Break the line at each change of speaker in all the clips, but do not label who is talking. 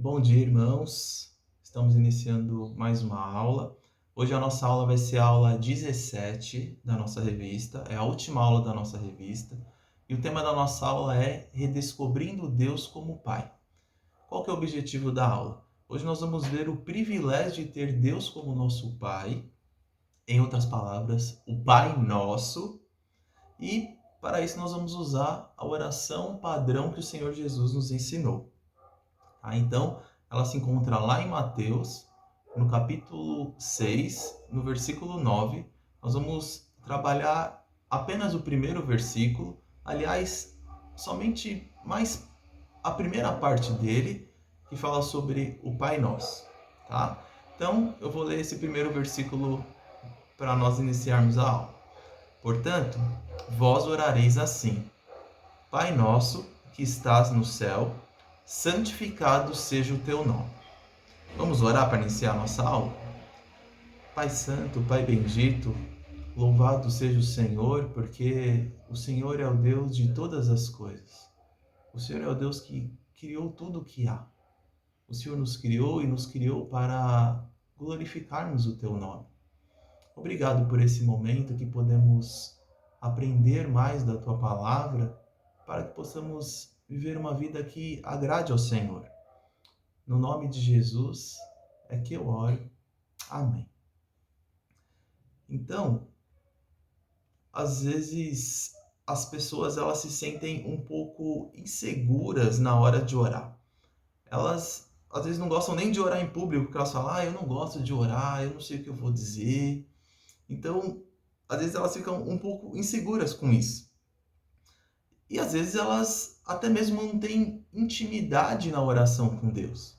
Bom dia, irmãos. Estamos iniciando mais uma aula. Hoje a nossa aula vai ser a aula 17 da nossa revista, é a última aula da nossa revista, e o tema da nossa aula é Redescobrindo Deus como Pai. Qual que é o objetivo da aula? Hoje nós vamos ver o privilégio de ter Deus como nosso Pai, em outras palavras, o Pai Nosso, e para isso nós vamos usar a oração padrão que o Senhor Jesus nos ensinou. Então, ela se encontra lá em Mateus, no capítulo 6, no versículo 9. Nós vamos trabalhar apenas o primeiro versículo, aliás, somente mais a primeira parte dele, que fala sobre o Pai Nosso, tá? Então, eu vou ler esse primeiro versículo para nós iniciarmos a aula. Portanto, vós orareis assim: Pai nosso, que estás no céu, santificado seja o teu nome. Vamos orar para iniciar a nossa aula? Pai Santo, Pai Bendito, louvado seja o Senhor, porque o Senhor é o Deus de todas as coisas. O Senhor é o Deus que criou tudo o que há. O Senhor nos criou e nos criou para glorificarmos o teu nome. Obrigado por esse momento que podemos aprender mais da tua palavra, para que possamos viver uma vida que agrade ao Senhor. No nome de Jesus é que eu oro. Amém. Então, às vezes as pessoas elas se sentem um pouco inseguras na hora de orar. Elas às vezes não gostam nem de orar em público, porque elas falam: eu não gosto de orar, eu não sei o que eu vou dizer. Então, às vezes elas ficam um pouco inseguras com isso. E às vezes elas até mesmo não têm intimidade na oração com Deus.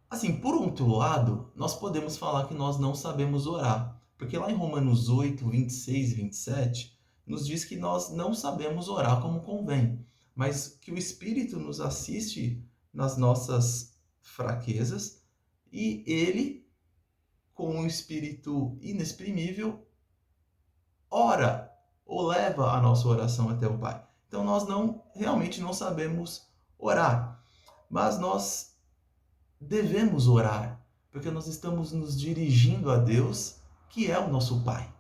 Assim, por outro lado, nós podemos falar que nós não sabemos orar, porque lá em Romanos 8, 26 e 27, nos diz que nós não sabemos orar como convém, mas que o Espírito nos assiste nas nossas fraquezas e ele, com um Espírito inexprimível, ora ou leva a nossa oração até o Pai. Então nós realmente não sabemos orar, mas nós devemos orar, porque nós estamos nos dirigindo a Deus, que é o nosso Pai.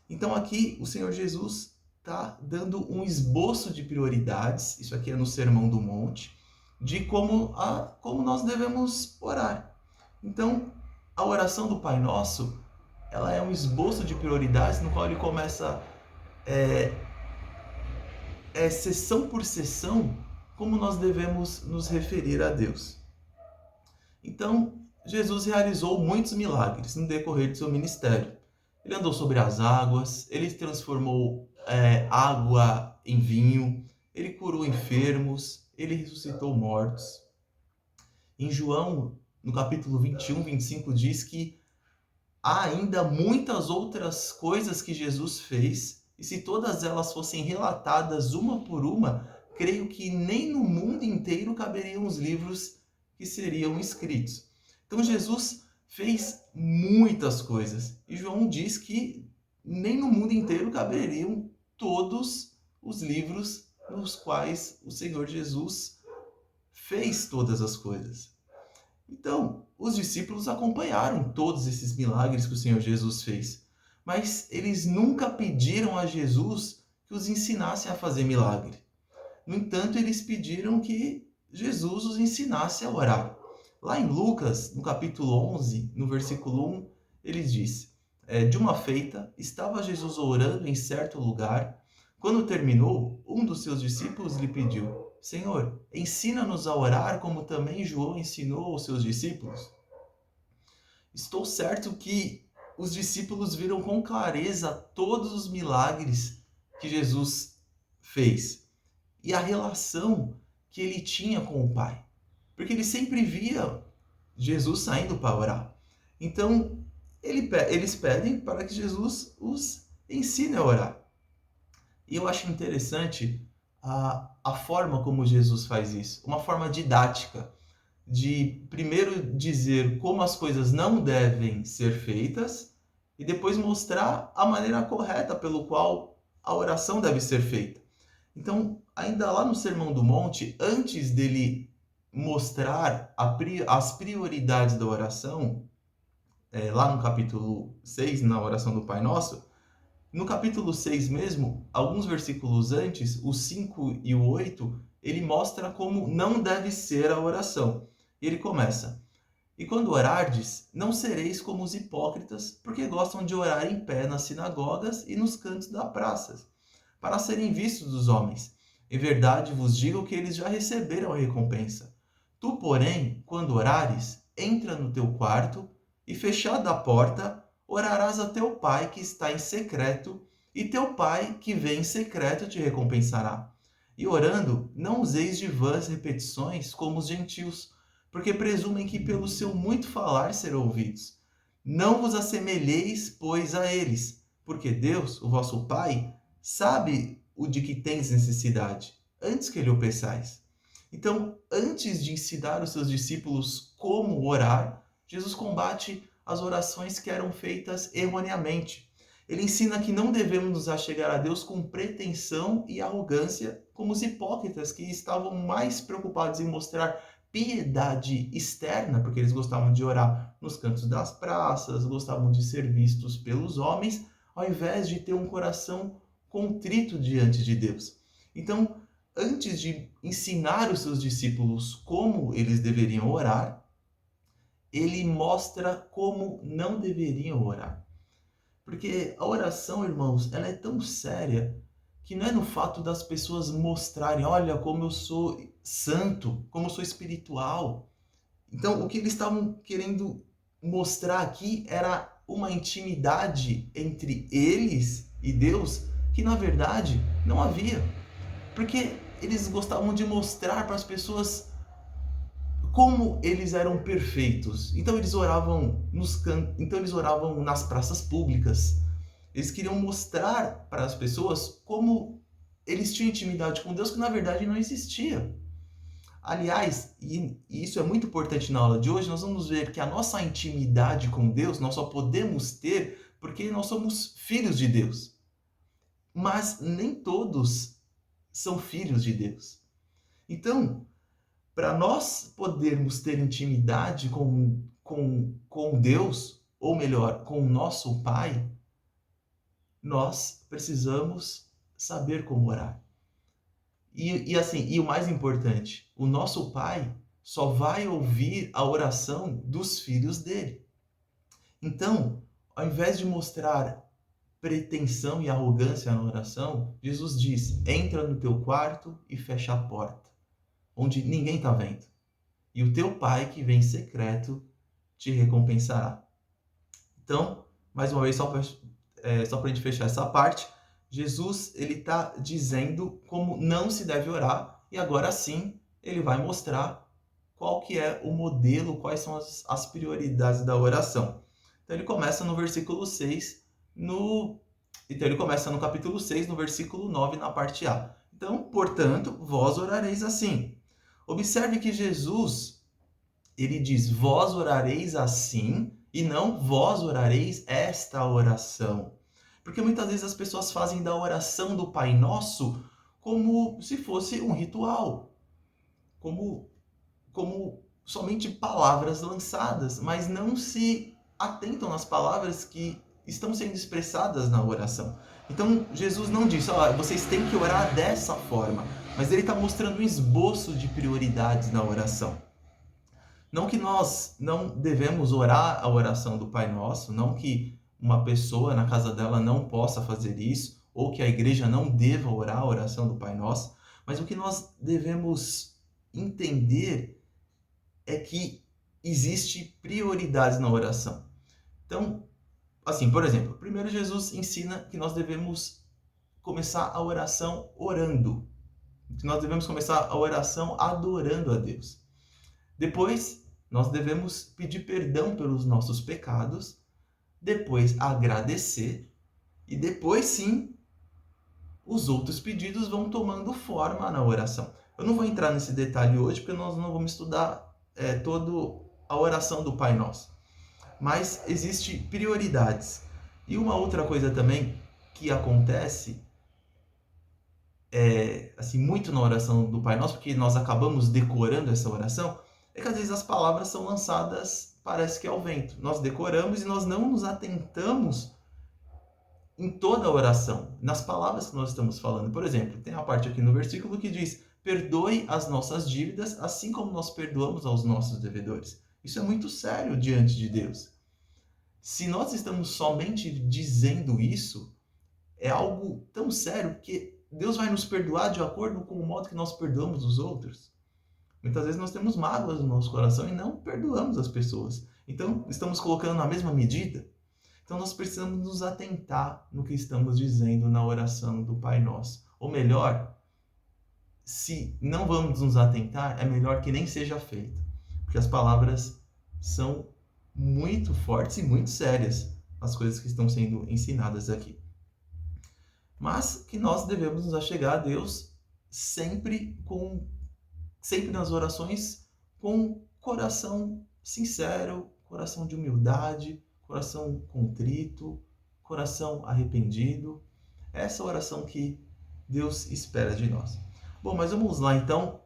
Então aqui o Senhor Jesus está dando um esboço de prioridades, isso aqui é no Sermão do Monte, de como nós devemos orar. Então, a oração do Pai Nosso, ela é um esboço de prioridades no qual ele começa sessão por sessão como nós devemos nos referir a Deus. Então, Jesus realizou muitos milagres no decorrer de seu ministério. Ele andou sobre as águas, ele transformou água em vinho, ele curou enfermos, ele ressuscitou mortos. Em João, no capítulo 21, 25, diz que há ainda muitas outras coisas que Jesus fez, e se todas elas fossem relatadas uma por uma, creio que nem no mundo inteiro caberiam os livros que seriam escritos. Então Jesus fez muitas coisas, e João diz que nem no mundo inteiro caberiam todos os livros nos quais o Senhor Jesus fez todas as coisas. Então, os discípulos acompanharam todos esses milagres que o Senhor Jesus fez, mas eles nunca pediram a Jesus que os ensinasse a fazer milagre. No entanto, eles pediram que Jesus os ensinasse a orar. Lá em Lucas, no capítulo 11, no versículo 1, ele diz: de uma feita, estava Jesus orando em certo lugar. Quando terminou, um dos seus discípulos lhe pediu: Senhor, ensina-nos a orar como também João ensinou aos seus discípulos. Estou certo que os discípulos viram com clareza todos os milagres que Jesus fez e a relação que ele tinha com o Pai, porque ele sempre via Jesus saindo para orar. Então, eles pedem para que Jesus os ensine a orar. E eu acho interessante a forma como Jesus faz isso, uma forma didática, de primeiro dizer como as coisas não devem ser feitas e depois mostrar a maneira correta pelo qual a oração deve ser feita. Então, ainda lá no Sermão do Monte, antes dele mostrar as prioridades da oração, lá no capítulo 6, na oração do Pai Nosso, no capítulo 6 mesmo, alguns versículos antes, o 5 e o 8, ele mostra como não deve ser a oração. E ele começa: "E quando orardes, não sereis como os hipócritas, porque gostam de orar em pé nas sinagogas e nos cantos das praças, para serem vistos dos homens. Em verdade vos digo que eles já receberam a recompensa. Tu, porém, quando orares, entra no teu quarto e, fechada a porta, orarás a teu pai que está em secreto, e teu pai que vem em secreto te recompensará. E orando, não useis de vãs repetições como os gentios, porque presumem que pelo seu muito falar serão ouvidos. Não vos assemelheis, pois, a eles, porque Deus, o vosso Pai, sabe o de que tens necessidade, antes que lhe o peçais." Então, antes de ensinar os seus discípulos como orar, Jesus combate as orações que eram feitas erroneamente. Ele ensina que não devemos nos achegar a Deus com pretensão e arrogância, como os hipócritas que estavam mais preocupados em mostrar piedade externa, porque eles gostavam de orar nos cantos das praças, gostavam de ser vistos pelos homens, ao invés de ter um coração contrito diante de Deus. Então, antes de ensinar os seus discípulos como eles deveriam orar, ele mostra como não deveriam orar. Porque a oração, irmãos, ela é tão séria que não é no fato das pessoas mostrarem: olha como eu sou santo, como eu sou espiritual. Então, o que eles estavam querendo mostrar aqui era uma intimidade entre eles e Deus que, na verdade, não havia. Porque eles gostavam de mostrar para as pessoas como eles eram perfeitos. Então eles oravam nas praças públicas. Eles queriam mostrar para as pessoas como eles tinham intimidade com Deus, que na verdade não existia. Aliás, e isso é muito importante na aula de hoje, nós vamos ver que a nossa intimidade com Deus nós só podemos ter porque nós somos filhos de Deus. Mas nem todos são filhos de Deus. Então, para nós podermos ter intimidade com Deus, ou melhor, com o nosso Pai, nós precisamos saber como orar. E o mais importante, o nosso Pai só vai ouvir a oração dos filhos dele. Então, ao invés de mostrar pretensão e arrogância na oração, Jesus diz: entra no teu quarto e fecha a porta, onde ninguém está vendo. E o teu Pai que vem em secreto te recompensará. Então, mais uma vez, só para a gente fechar essa parte, Jesus ele está dizendo como não se deve orar, e agora sim ele vai mostrar qual que é o modelo, quais são as prioridades da oração. Então ele começa no versículo 6, então ele começa no capítulo 6, no versículo 9, na parte A. Então, portanto, vós orareis assim. Observe que Jesus, ele diz: vós orareis assim, e não vós orareis esta oração. Porque muitas vezes as pessoas fazem da oração do Pai Nosso como se fosse um ritual, como somente palavras lançadas, mas não se atentam nas palavras que estão sendo expressadas na oração. Então, Jesus não diz: vocês têm que orar dessa forma, mas ele está mostrando um esboço de prioridades na oração. Não que nós não devemos orar a oração do Pai Nosso, não que uma pessoa na casa dela não possa fazer isso, ou que a igreja não deva orar a oração do Pai Nosso, mas o que nós devemos entender é que existe prioridades na oração. Então, assim, por exemplo, primeiro Jesus ensina que nós devemos começar a oração orando, que nós devemos começar a oração adorando a Deus. Depois, nós devemos pedir perdão pelos nossos pecados, depois agradecer, e depois sim, os outros pedidos vão tomando forma na oração. Eu não vou entrar nesse detalhe hoje, porque nós não vamos estudar toda a oração do Pai Nosso. Mas existem prioridades. E uma outra coisa também que acontece assim, muito na oração do Pai Nosso, porque nós acabamos decorando essa oração, é que às vezes as palavras são lançadas, parece que ao vento. Nós decoramos e nós não nos atentamos em toda a oração, nas palavras que nós estamos falando. Por exemplo, tem uma parte aqui no versículo que diz: perdoe as nossas dívidas, assim como nós perdoamos aos nossos devedores. Isso é muito sério diante de Deus. Se nós estamos somente dizendo isso, é algo tão sério que Deus vai nos perdoar de acordo com o modo que nós perdoamos os outros. Muitas vezes nós temos mágoas no nosso coração e não perdoamos as pessoas. Então, estamos colocando na mesma medida? Então, nós precisamos nos atentar no que estamos dizendo na oração do Pai Nosso. Ou melhor, se não vamos nos atentar, é melhor que nem seja feito. Porque as palavras são muito fortes e muito sérias, as coisas que estão sendo ensinadas aqui. Mas que nós devemos nos achegar a Deus sempre nas orações com coração sincero, coração de humildade, coração contrito, coração arrependido. Essa é a oração que Deus espera de nós. Bom, mas vamos lá então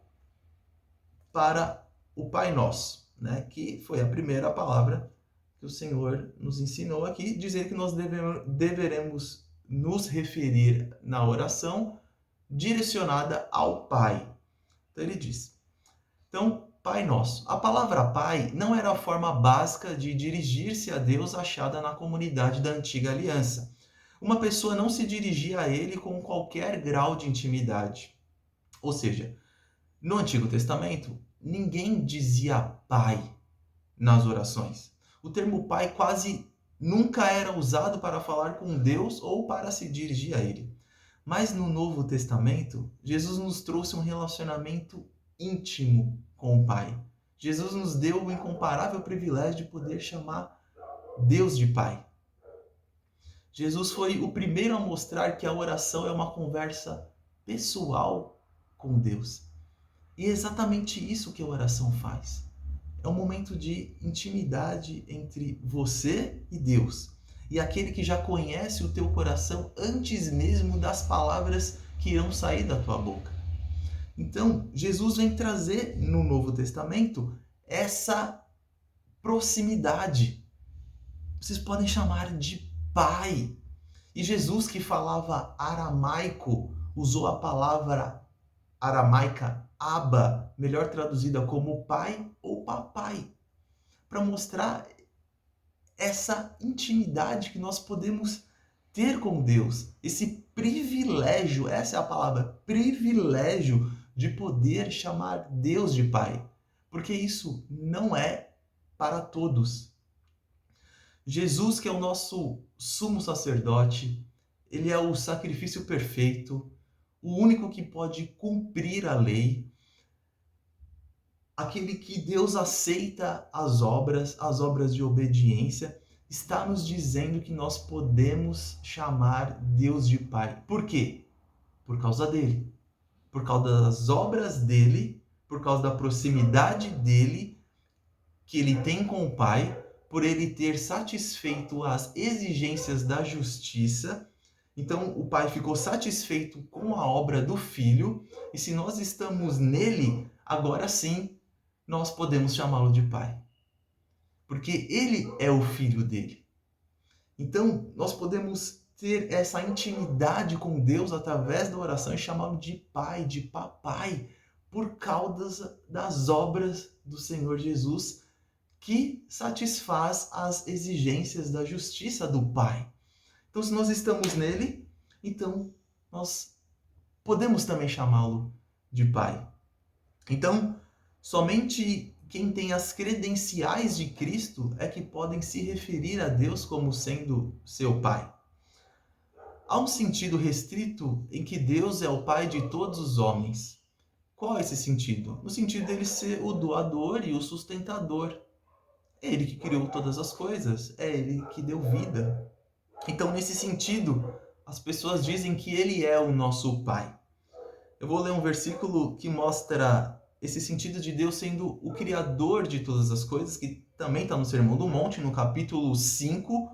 para o Pai Nosso, né? Que foi a primeira palavra que o Senhor nos ensinou aqui, dizendo que nós deveremos nos referir na oração direcionada ao Pai. Então ele diz: então, Pai Nosso. A palavra Pai não era a forma básica de dirigir-se a Deus achada na comunidade da Antiga Aliança. Uma pessoa não se dirigia a Ele com qualquer grau de intimidade. Ou seja, no Antigo Testamento, ninguém dizia Pai nas orações. O termo Pai quase nunca era usado para falar com Deus ou para se dirigir a Ele. Mas no Novo Testamento, Jesus nos trouxe um relacionamento íntimo com o Pai. Jesus nos deu o incomparável privilégio de poder chamar Deus de Pai. Jesus foi o primeiro a mostrar que a oração é uma conversa pessoal com Deus. E é exatamente isso que a oração faz. É um momento de intimidade entre você e Deus. E aquele que já conhece o teu coração antes mesmo das palavras que irão sair da tua boca. Então, Jesus vem trazer no Novo Testamento essa proximidade. Vocês podem chamar de Pai. E Jesus, que falava aramaico, usou a palavra aramaica Abba, melhor traduzida como pai ou papai, para mostrar essa intimidade que nós podemos ter com Deus, esse privilégio, essa é a palavra, privilégio de poder chamar Deus de Pai, porque isso não é para todos. Jesus, que é o nosso sumo sacerdote, ele é o sacrifício perfeito, o único que pode cumprir a lei, aquele que Deus aceita as obras de obediência, está nos dizendo que nós podemos chamar Deus de Pai. Por quê? Por causa dele. Por causa das obras dele, por causa da proximidade dele, que ele tem com o Pai, por ele ter satisfeito as exigências da justiça. Então, o Pai ficou satisfeito com a obra do Filho, e se nós estamos nele, agora sim, nós podemos chamá-lo de Pai. Porque ele é o Filho dele. Então, nós podemos ter essa intimidade com Deus através da oração e chamá-lo de Pai, de Papai, por causa das obras do Senhor Jesus, que satisfaz as exigências da justiça do Pai. Então, se nós estamos nele, então nós podemos também chamá-lo de Pai. Então, somente quem tem as credenciais de Cristo é que podem se referir a Deus como sendo seu Pai. Há um sentido restrito em que Deus é o Pai de todos os homens. Qual é esse sentido? No sentido dele ser o doador e o sustentador. É ele que criou todas as coisas, é ele que deu vida. Então, nesse sentido, as pessoas dizem que ele é o nosso Pai. Eu vou ler um versículo que mostra esse sentido de Deus sendo o Criador de todas as coisas, que também está no Sermão do Monte, no capítulo 5,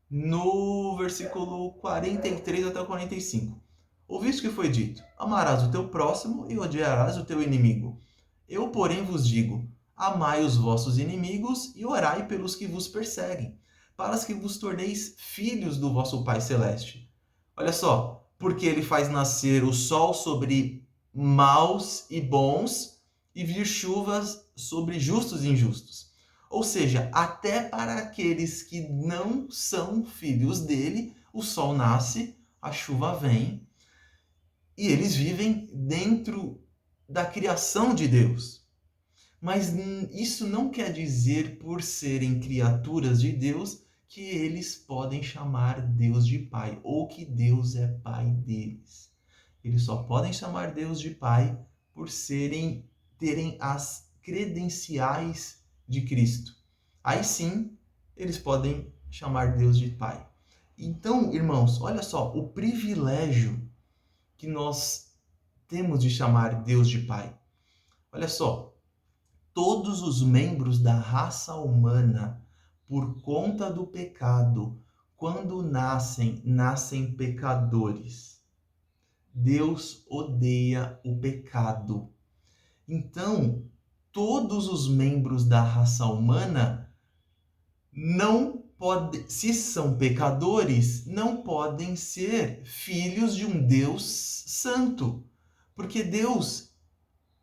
no versículo 43 até o 45. Ouviste que foi dito: amarás o teu próximo e odiarás o teu inimigo. Eu, porém, vos digo: amai os vossos inimigos e orai pelos que vos perseguem, para que vos torneis filhos do vosso Pai Celeste. Olha só, porque ele faz nascer o sol sobre maus e bons e vir chuvas sobre justos e injustos. Ou seja, até para aqueles que não são filhos dele, o sol nasce, a chuva vem, e eles vivem dentro da criação de Deus. Mas isso não quer dizer, por serem criaturas de Deus, que eles podem chamar Deus de Pai, ou que Deus é Pai deles. Eles só podem chamar Deus de Pai por terem as credenciais de Cristo. Aí sim, eles podem chamar Deus de Pai. Então, irmãos, olha só, o privilégio que nós temos de chamar Deus de Pai. Olha só, todos os membros da raça humana, por conta do pecado, quando nascem pecadores. Deus odeia o pecado. Então, todos os membros da raça humana não podem, se são pecadores, não podem ser filhos de um Deus santo, porque Deus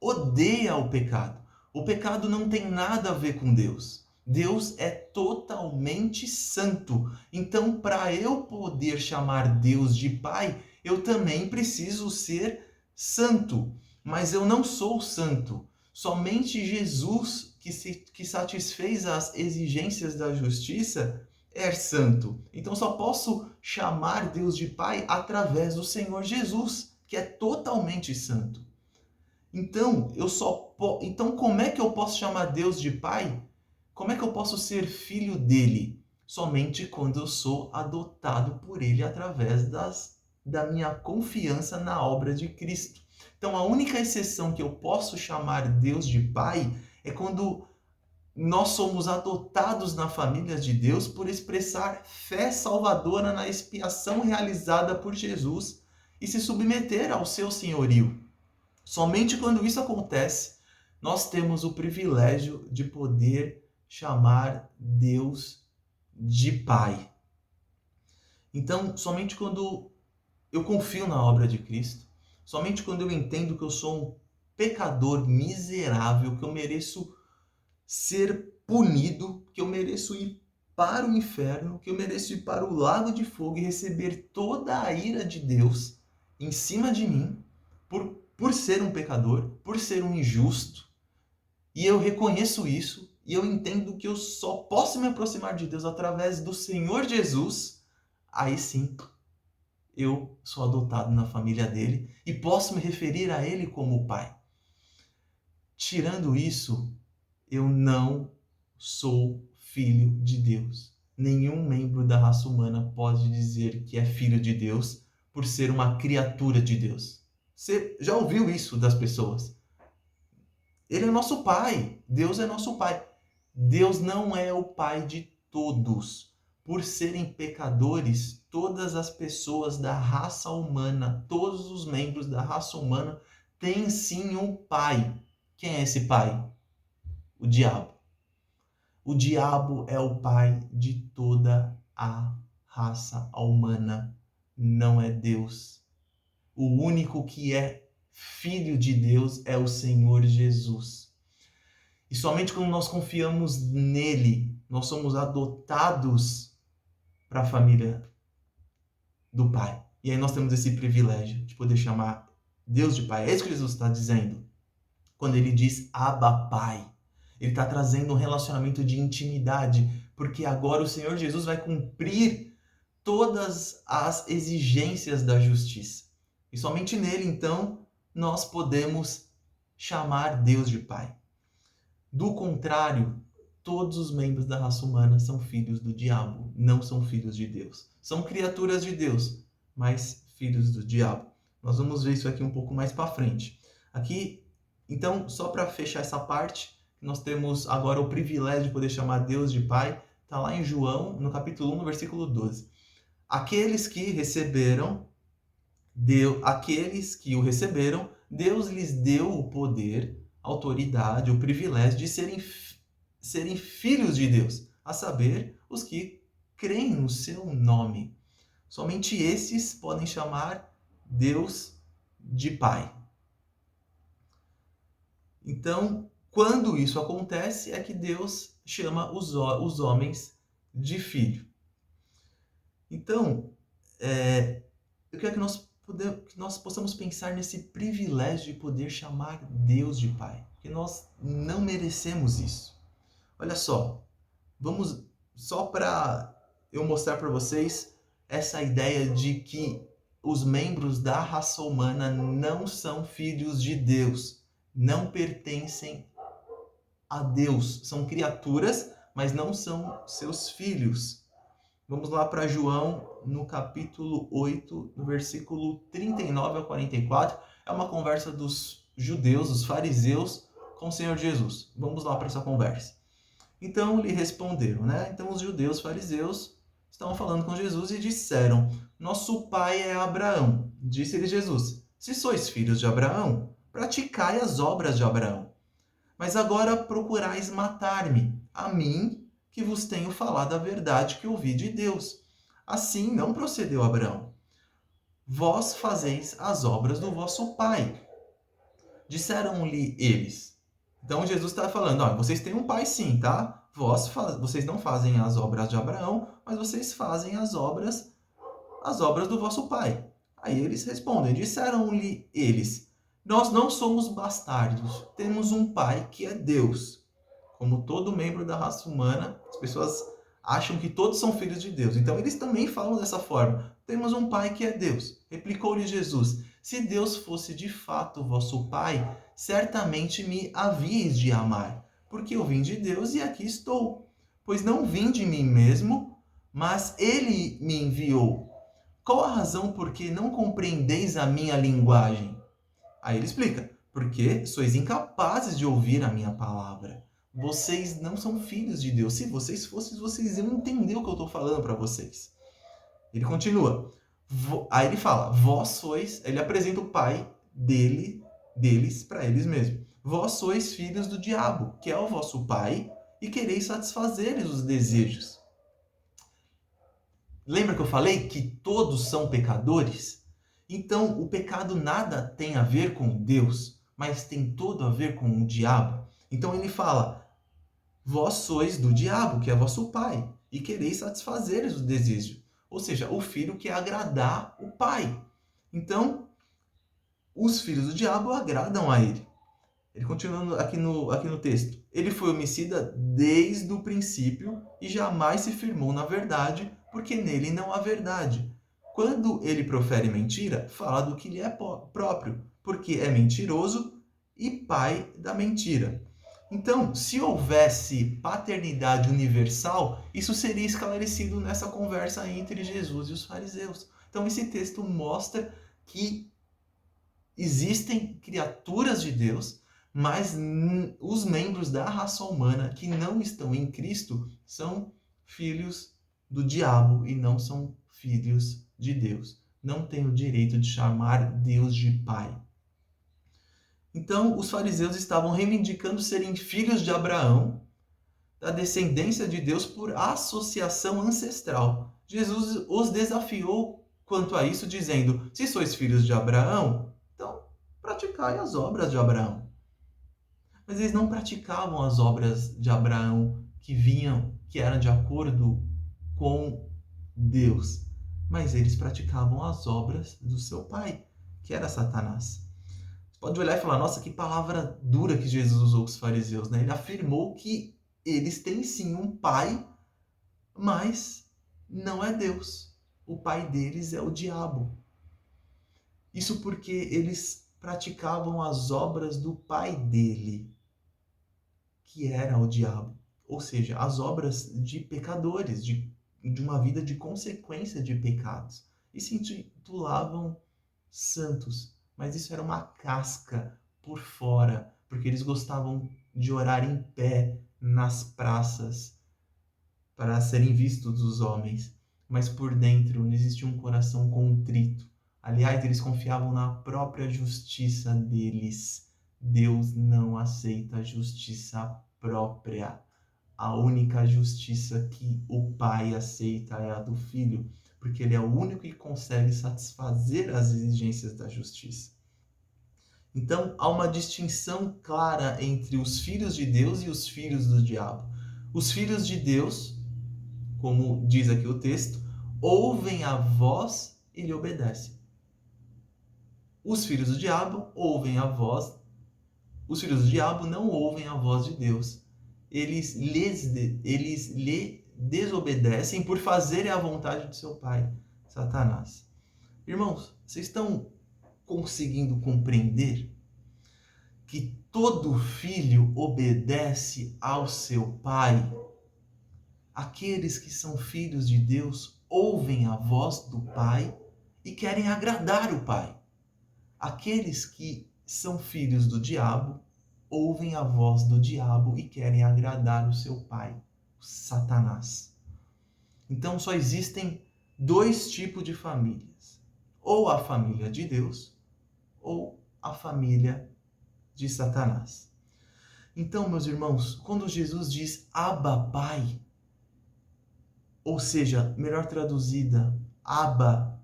odeia o pecado. O pecado não tem nada a ver com Deus. Deus é totalmente santo. Então, para eu poder chamar Deus de Pai, eu também preciso ser santo. Mas eu não sou santo. Somente Jesus, que satisfez as exigências da justiça, é santo. Então, só posso chamar Deus de Pai através do Senhor Jesus, que é totalmente santo. Então, então, como é que eu posso chamar Deus de Pai? Como é que eu posso ser filho dele? Somente quando eu sou adotado por ele através da minha confiança na obra de Cristo. Então, a única exceção que eu posso chamar Deus de Pai é quando nós somos adotados na família de Deus por expressar fé salvadora na expiação realizada por Jesus e se submeter ao seu senhorio. Somente quando isso acontece, nós temos o privilégio de poder chamar Deus de Pai. Então, somente quando eu confio na obra de Cristo, somente quando eu entendo que eu sou um pecador miserável, que eu mereço ser punido, que eu mereço ir para o inferno, que eu mereço ir para o lago de fogo e receber toda a ira de Deus em cima de mim, por ser um pecador, por ser um injusto, e eu reconheço isso, e eu entendo que eu só posso me aproximar de Deus através do Senhor Jesus, aí sim, eu sou adotado na família dele e posso me referir a ele como pai. Tirando isso, eu não sou filho de Deus. Nenhum membro da raça humana pode dizer que é filho de Deus por ser uma criatura de Deus. Você já ouviu isso das pessoas? Ele é nosso pai. Deus é nosso pai. Deus não é o pai de todos. Por serem pecadores, todas as pessoas da raça humana, todos os membros da raça humana têm sim um pai. Quem é esse pai? O diabo. O diabo é o pai de toda a raça humana. Não é Deus. O único que é filho de Deus é o Senhor Jesus. E somente quando nós confiamos nele, nós somos adotados para a família do Pai. E aí nós temos esse privilégio de poder chamar Deus de Pai. É isso que Jesus está dizendo quando ele diz Abba Pai. Ele está trazendo um relacionamento de intimidade, porque agora o Senhor Jesus vai cumprir todas as exigências da justiça. E somente nele, então, nós podemos chamar Deus de Pai. Do contrário, todos os membros da raça humana são filhos do diabo, não são filhos de Deus. São criaturas de Deus, mas filhos do diabo. Nós vamos ver isso aqui um pouco mais para frente. Aqui, então, só para fechar essa parte, nós temos agora o privilégio de poder chamar Deus de Pai. Está lá em João, no capítulo 1, no versículo 12. Aqueles que receberam aqueles que o receberam, Deus lhes deu o poder, a autoridade, o privilégio de serem filhos de Deus, a saber, os que creem no seu nome. Somente esses podem chamar Deus de Pai. Então, quando isso acontece, é que Deus chama os homens de filho. Então, eu quero que nós possamos pensar nesse privilégio de poder chamar Deus de Pai, porque nós não merecemos isso. Olha só, vamos só para eu mostrar para vocês essa ideia de que os membros da raça humana não são filhos de Deus, não pertencem a Deus, são criaturas, mas não são seus filhos. Vamos lá para João, no capítulo 8, no versículo 39 ao 44. É uma conversa dos judeus, dos fariseus, com o Senhor Jesus. Vamos lá para essa conversa. Então lhe responderam, né? Então os judeus fariseus estavam falando com Jesus e disseram: nosso pai é Abraão. Disse-lhe Jesus: se sois filhos de Abraão, praticai as obras de Abraão. Mas agora procurais matar-me, a mim, que vos tenho falado a verdade que ouvi de Deus. Assim não procedeu Abraão. Vós fazeis as obras do vosso pai. Disseram-lhe eles. Então Jesus está falando, vocês têm um pai sim, tá? Vocês não fazem as obras de Abraão, mas vocês fazem as obras do vosso pai. Aí eles respondem, disseram-lhe eles, nós não somos bastardos, temos um pai que é Deus. Como todo membro da raça humana, as pessoas acham que todos são filhos de Deus. Então eles também falam dessa forma, temos um pai que é Deus. Replicou-lhe Jesus, se Deus fosse de fato vosso pai, certamente me havíeis de amar, porque eu vim de Deus e aqui estou. Pois não vim de mim mesmo, mas ele me enviou. Qual a razão por que não compreendeis a minha linguagem? Aí ele explica, porque sois incapazes de ouvir a minha palavra. Vocês não são filhos de Deus. Se vocês fossem, vocês iam entender o que eu estou falando para vocês. Ele continua. Aí ele fala, vós sois... Ele apresenta o pai deles para eles mesmos. Vós sois filhos do diabo, que é o vosso pai, e quereis satisfazer os desejos. Lembra que eu falei que todos são pecadores? Então, o pecado nada tem a ver com Deus, mas tem todo a ver com o diabo. Então ele fala, vós sois do diabo, que é vosso pai, e quereis satisfazer os desejos. Ou seja, o filho quer agradar o pai. Então, os filhos do diabo agradam a ele. Ele continuando aqui no texto. Ele foi homicida desde o princípio e jamais se firmou na verdade, porque nele não há verdade. Quando ele profere mentira, fala do que lhe é próprio, porque é mentiroso e pai da mentira. Então, se houvesse paternidade universal, isso seria esclarecido nessa conversa entre Jesus e os fariseus. Então, esse texto mostra que existem criaturas de Deus, mas os membros da raça humana que não estão em Cristo são filhos do diabo e não são filhos de Deus. Não têm o direito de chamar Deus de Pai. Então, os fariseus estavam reivindicando serem filhos de Abraão, da descendência de Deus por associação ancestral. Jesus os desafiou quanto a isso, dizendo, se sois filhos de Abraão, então praticai as obras de Abraão. Mas eles não praticavam as obras de Abraão que eram de acordo com Deus, mas eles praticavam as obras do seu pai, que era Satanás. Você pode olhar e falar, nossa, que palavra dura que Jesus usou com os fariseus, né? Ele afirmou que eles têm sim um pai, mas não é Deus. O pai deles é o diabo. Isso porque eles praticavam as obras do pai dele, que era o diabo. Ou seja, as obras de pecadores, de uma vida de consequência de pecados. E se intitulavam santos. Mas isso era uma casca por fora, porque eles gostavam de orar em pé nas praças para serem vistos dos homens. Mas por dentro não existia um coração contrito, Aliás, eles confiavam na própria justiça deles. Deus não aceita a justiça própria. A única justiça que o pai aceita é a do filho, porque ele é o único que consegue satisfazer as exigências da justiça. Então, há uma distinção clara entre os filhos de Deus e os filhos do diabo. Os filhos de Deus, como diz aqui o texto, ouvem a voz e lhe obedecem. Os filhos do diabo ouvem a voz. Os filhos do diabo não ouvem a voz de Deus. Eles lhe desobedecem por fazerem a vontade de seu pai, Satanás. Irmãos, vocês estão conseguindo compreender que todo filho obedece ao seu pai? Aqueles que são filhos de Deus ouvem a voz do pai e querem agradar o pai. Aqueles que são filhos do diabo ouvem a voz do diabo e querem agradar o seu pai, Satanás. Então só existem dois tipos de famílias: ou a família de Deus ou a família de Satanás. Então, meus irmãos, quando Jesus diz Abba, Pai, ou seja, melhor traduzida, Abba,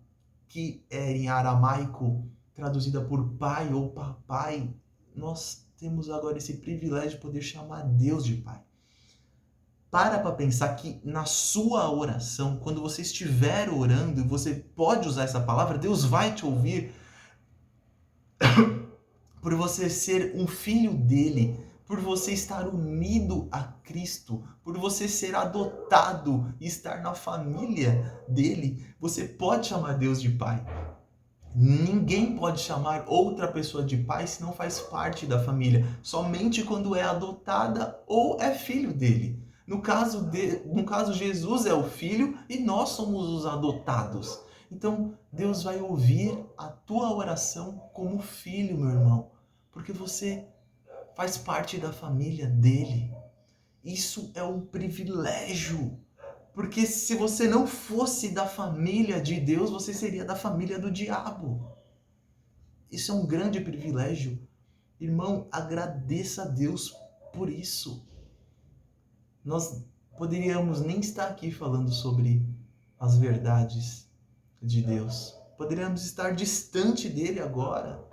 que é em aramaico traduzida por pai ou papai, nós temos agora esse privilégio de poder chamar Deus de Pai. Para pensar que na sua oração, quando você estiver orando, você pode usar essa palavra, Deus vai te ouvir por você ser um filho dele, por você estar unido a Cristo, por você ser adotado e estar na família dele. Você pode chamar Deus de Pai. Ninguém pode chamar outra pessoa de pai se não faz parte da família, somente quando é adotada ou é filho dele. No caso, Jesus é o filho e nós somos os adotados. Então, Deus vai ouvir a tua oração como filho, meu irmão, porque você faz parte da família dele. Isso é um privilégio. Porque se você não fosse da família de Deus, você seria da família do diabo. Isso é um grande privilégio. Irmão, agradeça a Deus por isso. Nós poderíamos nem estar aqui falando sobre as verdades de Deus. Poderíamos estar distante dele agora.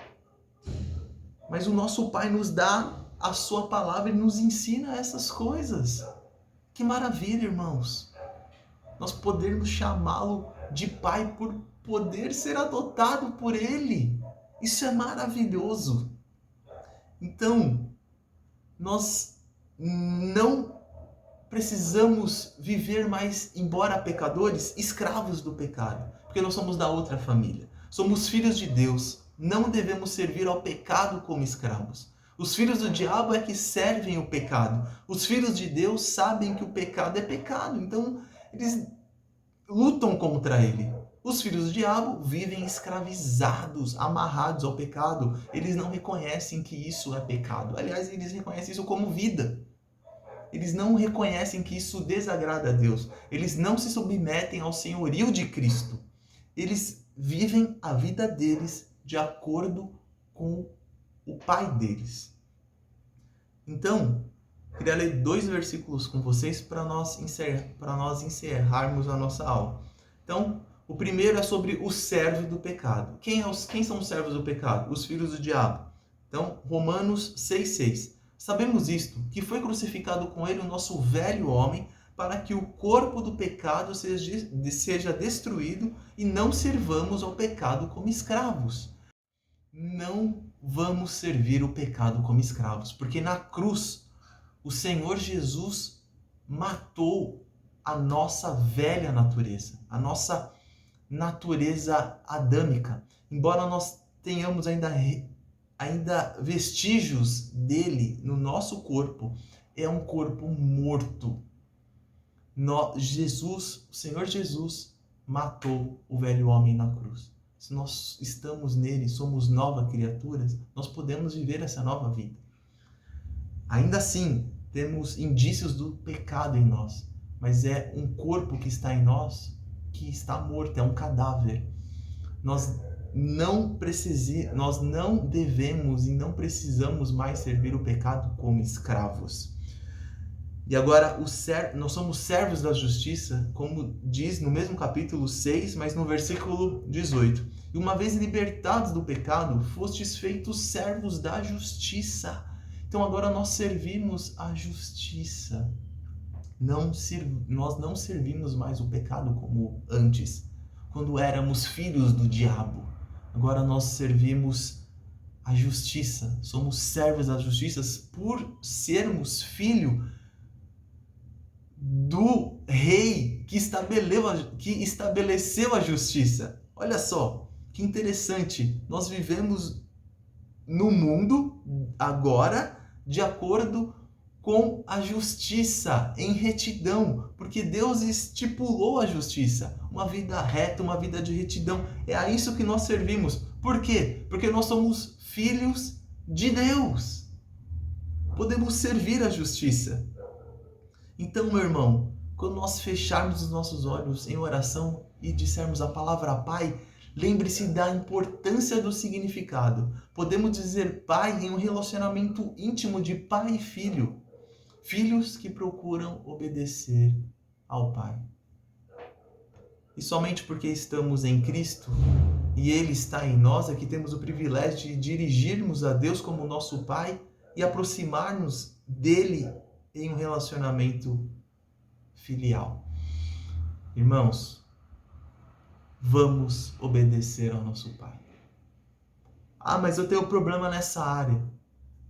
Mas o nosso Pai nos dá a sua palavra e nos ensina essas coisas. Que maravilha, irmãos! Nós podermos chamá-lo de pai por poder ser adotado por ele. Isso é maravilhoso. Então, nós não precisamos viver mais, embora pecadores, escravos do pecado, porque nós somos da outra família. Somos filhos de Deus, não devemos servir ao pecado como escravos. Os filhos do diabo é que servem o pecado. Os filhos de Deus sabem que o pecado é pecado, então eles lutam contra ele. Os filhos do diabo vivem escravizados, amarrados ao pecado. Eles não reconhecem que isso é pecado. Aliás, eles reconhecem isso como vida. Eles não reconhecem que isso desagrada a Deus. Eles não se submetem ao senhorio de Cristo. Eles vivem a vida deles de acordo com o Pai deles. Então, queria ler 2 versículos com vocês para nós encerrarmos a nossa aula. Então, o primeiro é sobre o servo do pecado. Quem são os servos do pecado? Os filhos do diabo. Então, Romanos 6,6. Sabemos isto, que foi crucificado com ele o nosso velho homem, para que o corpo do pecado seja destruído e não sirvamos ao pecado como escravos. Não vamos servir o pecado como escravos, porque na cruz o Senhor Jesus matou a nossa velha natureza, a nossa natureza adâmica. Embora nós tenhamos ainda vestígios dele no nosso corpo, é um corpo morto. O Senhor Jesus matou o velho homem na cruz. Se nós estamos nele, somos novas criaturas, nós podemos viver essa nova vida. Ainda assim, temos indícios do pecado em nós, mas é um corpo que está em nós que está morto, é um cadáver. Nós nós não devemos e não precisamos mais servir o pecado como escravos. E agora, nós somos servos da justiça, como diz no mesmo capítulo 6, mas no versículo 18. E uma vez libertados do pecado, fostes feitos servos da justiça. Então agora nós servimos a justiça. Nós não servimos mais o pecado como antes, quando éramos filhos do diabo. Agora nós servimos a justiça. Somos servos da justiça por sermos filho do rei que estabeleceu a justiça. Olha só, que interessante. Nós vivemos no mundo agora de acordo com a justiça, em retidão, porque Deus estipulou a justiça, uma vida reta, uma vida de retidão. É a isso que nós servimos. Por quê? Porque nós somos filhos de Deus. Podemos servir a justiça. Então, meu irmão, quando nós fecharmos os nossos olhos em oração e dissermos a palavra Pai, lembre-se da importância do significado. Podemos dizer Pai em um relacionamento íntimo de pai e filho. Filhos que procuram obedecer ao Pai. E somente porque estamos em Cristo e Ele está em nós é que temos o privilégio de dirigirmos a Deus como nosso Pai e aproximar-nos dele em um relacionamento filial. Irmãos, vamos obedecer ao nosso Pai. Ah, mas eu tenho problema nessa área.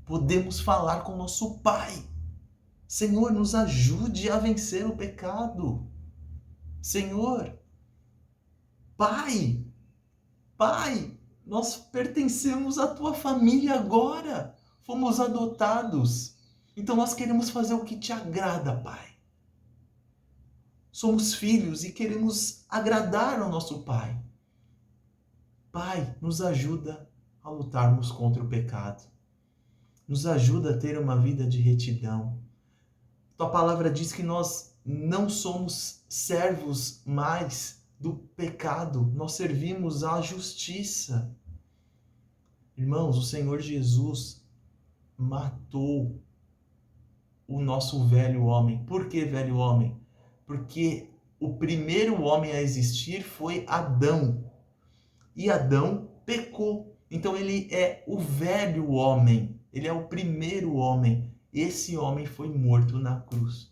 Podemos falar com o nosso Pai. Senhor, nos ajude a vencer o pecado. Senhor, Pai, nós pertencemos à tua família agora. Fomos adotados. Então nós queremos fazer o que te agrada, Pai. Somos filhos e queremos agradar ao nosso Pai. Pai, nos ajuda a lutarmos contra o pecado. Nos ajuda a ter uma vida de retidão. Tua palavra diz que nós não somos servos mais do pecado. Nós servimos à justiça. Irmãos, o Senhor Jesus matou o nosso velho homem. Por que velho homem? Porque o primeiro homem a existir foi Adão. E Adão pecou. Então ele é o velho homem. Ele é o primeiro homem. Esse homem foi morto na cruz.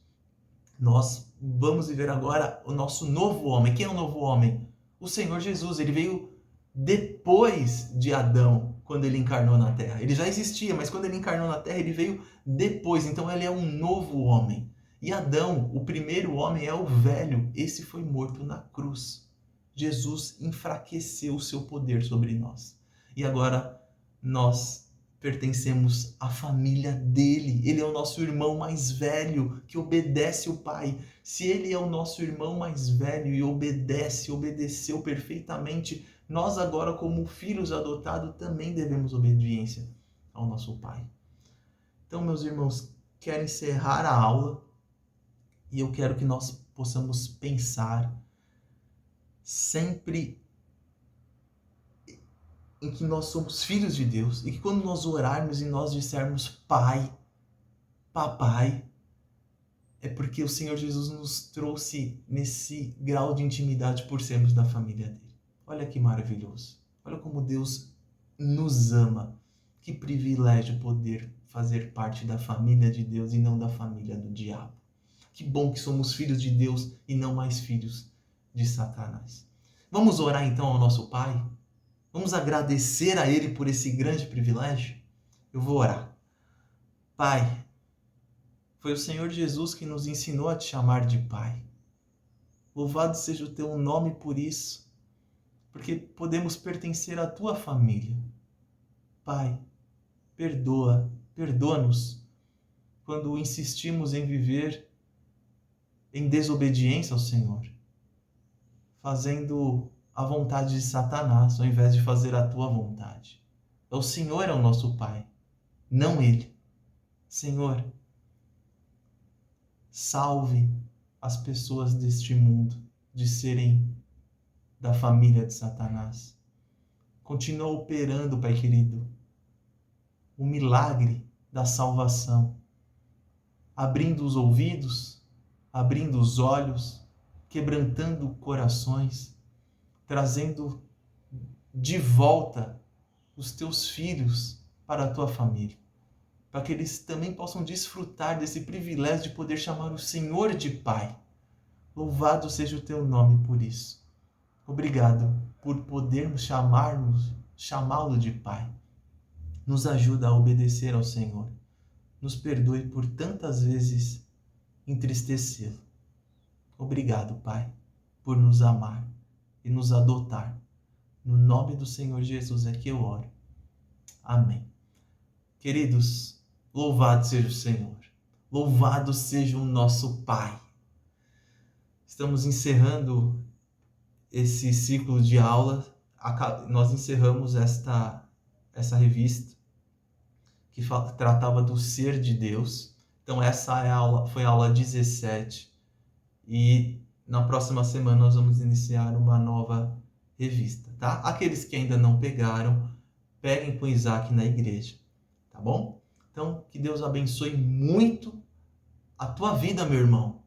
Nós vamos viver agora o nosso novo homem. Quem é o novo homem? O Senhor Jesus. Ele veio depois de Adão, quando ele encarnou na Terra. Ele já existia, mas quando ele encarnou na Terra, ele veio depois. Então ele é um novo homem. E Adão, o primeiro homem, é o velho. Esse foi morto na cruz. Jesus enfraqueceu o seu poder sobre nós. E agora nós pertencemos à família dele. Ele é o nosso irmão mais velho que obedece o Pai. Se ele é o nosso irmão mais velho e obedeceu perfeitamente, nós agora, como filhos adotados, também devemos obediência ao nosso Pai. Então, meus irmãos, quero encerrar a aula e eu quero que nós possamos pensar sempre em que nós somos filhos de Deus e que quando nós orarmos e nós dissermos Pai, Papai, é porque o Senhor Jesus nos trouxe nesse grau de intimidade por sermos da família dele. Olha que maravilhoso. Olha como Deus nos ama. Que privilégio poder fazer parte da família de Deus e não da família do diabo. Que bom que somos filhos de Deus e não mais filhos de Satanás. Vamos orar então ao nosso Pai? Vamos agradecer a Ele por esse grande privilégio? Eu vou orar. Pai, foi o Senhor Jesus que nos ensinou a te chamar de Pai. Louvado seja o teu nome por isso, porque podemos pertencer à tua família. Pai, perdoa-nos quando insistimos em viver em desobediência ao Senhor, fazendo a vontade de Satanás, ao invés de fazer a tua vontade. O Senhor é o nosso Pai, não ele. Senhor, salve as pessoas deste mundo de serem da família de Satanás. Continua operando, Pai querido, o milagre da salvação, abrindo os ouvidos, abrindo os olhos, quebrantando corações, trazendo de volta os teus filhos para a tua família, para que eles também possam desfrutar desse privilégio de poder chamar o Senhor de Pai. Louvado seja o teu nome por isso. Obrigado por podermos chamá-lo de Pai. Nos ajuda a obedecer ao Senhor. Nos perdoe por tantas vezes entristecê-lo. Obrigado, Pai, por nos amar e nos adotar. No nome do Senhor Jesus é que eu oro. Amém. Queridos, louvado seja o Senhor. Louvado seja o nosso Pai. Estamos encerrando esse ciclo de aula. Nós encerramos essa revista que tratava do ser de Deus. Então essa foi a aula 17. E na próxima semana nós vamos iniciar uma nova revista, tá? Aqueles que ainda não pegaram, peguem com Isaac na igreja, tá bom? Então, que Deus abençoe muito a tua vida, meu irmão.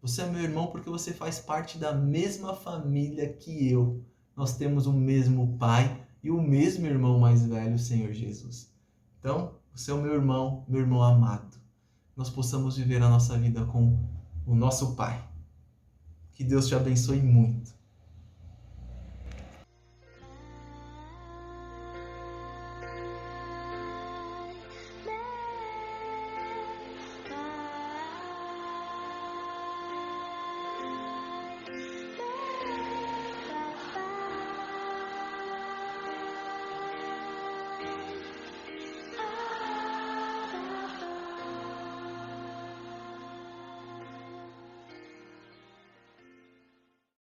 Você é meu irmão porque você faz parte da mesma família que eu. Nós temos o mesmo pai e o mesmo irmão mais velho, o Senhor Jesus. Então, você é o meu irmão amado. Nós possamos viver a nossa vida com o nosso Pai. Que Deus te abençoe muito.